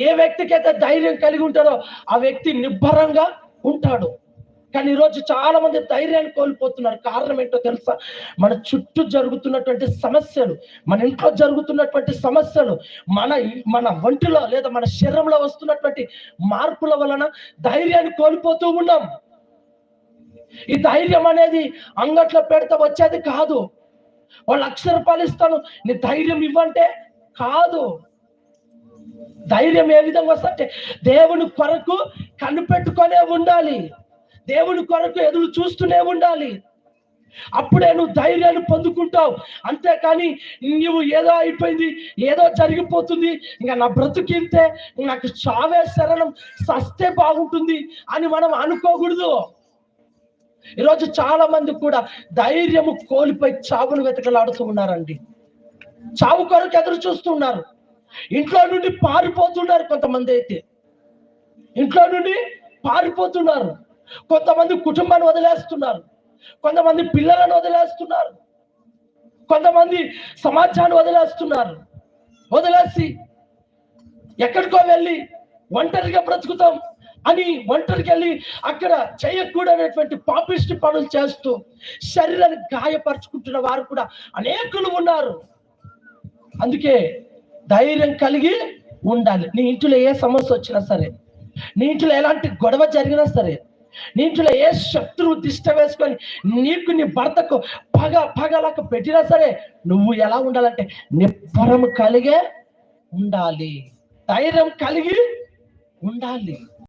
ఏ వ్యక్తికి అయితే ధైర్యం కలిగి ఉంటారో ఆ వ్యక్తి నిబ్బరంగా ఉంటాడు. కానీ ఈరోజు చాలా మంది ధైర్యాన్ని కోల్పోతున్నారు. కారణం ఏంటో తెలుసా? మన చుట్టూ జరుగుతున్నటువంటి సమస్యలు, మన ఇంట్లో జరుగుతున్నటువంటి సమస్యలు, మన ఒంటిలో లేదా మన శరీరంలో వస్తున్నటువంటి మార్పుల వలన ధైర్యాన్ని కోల్పోతూ ఉన్నాం. ఈ ధైర్యం అనేది అంగట్లో పెడితే వచ్చేది కాదు. వాళ్ళు ₹1,00,000 ఇస్తాను నీ ధైర్యం ఇవ్వంటే కాదు. ధైర్యం ఏ విధంగా వస్తుంటే దేవుని కొరకు కనిపెట్టుకొనే ఉండాలి, దేవుని కొరకు ఎదురు చూస్తూనే ఉండాలి. అప్పుడే నువ్వు ధైర్యాన్ని పొందుకుంటావు. అంతేకాని నువ్వు ఏదో అయిపోయింది, ఏదో జరిగిపోతుంది, ఇంకా నా బ్రతుకింతే, నాకు చావే శరణం, సస్తే బాగుంటుంది అని మనం అనుకోకూడదు. ఈరోజు చాలా మంది కూడా ధైర్యము కోల్పోయి చావును వెతకలాడుతూ ఉన్నారండి. చావు కొరకు ఎదురు చూస్తున్నారు. ఇంట్లో నుండి పారిపోతున్నారు. కొంతమంది అయితే ఇంట్లో నుండి పారిపోతున్నారు. కొంతమంది కుటుంబాన్ని వదిలేస్తున్నారు, కొంతమంది పిల్లలను వదిలేస్తున్నారు, కొంతమంది సమాజాన్ని వదిలేస్తున్నారు. వదిలేసి ఎక్కడికో వెళ్ళి ఒంటరిగా బ్రతుకుతాం అని ఒంటరికి వెళ్ళి అక్కడ చేయకూడనటువంటి పాపిష్టి పనులు చేస్తూ శరీరాన్ని గాయపరుచుకుంటున్న వారు కూడా అనేకులు ఉన్నారు. అందుకే ధైర్యం కలిగి ఉండాలి. నీ ఇంట్లో ఏ సమస్య వచ్చినా సరే, నీ ఇంట్లో ఎలాంటి గొడవ జరిగినా సరే, నీ ఇంట్లో ఏ శత్రువు దిష్ట వేసుకొని నీకు నీ భర్తకు పగలాక పెట్టినా సరే, నువ్వు ఎలా ఉండాలంటే నిబ్బరం కలిగే ఉండాలి, ధైర్యం కలిగి ఉండాలి.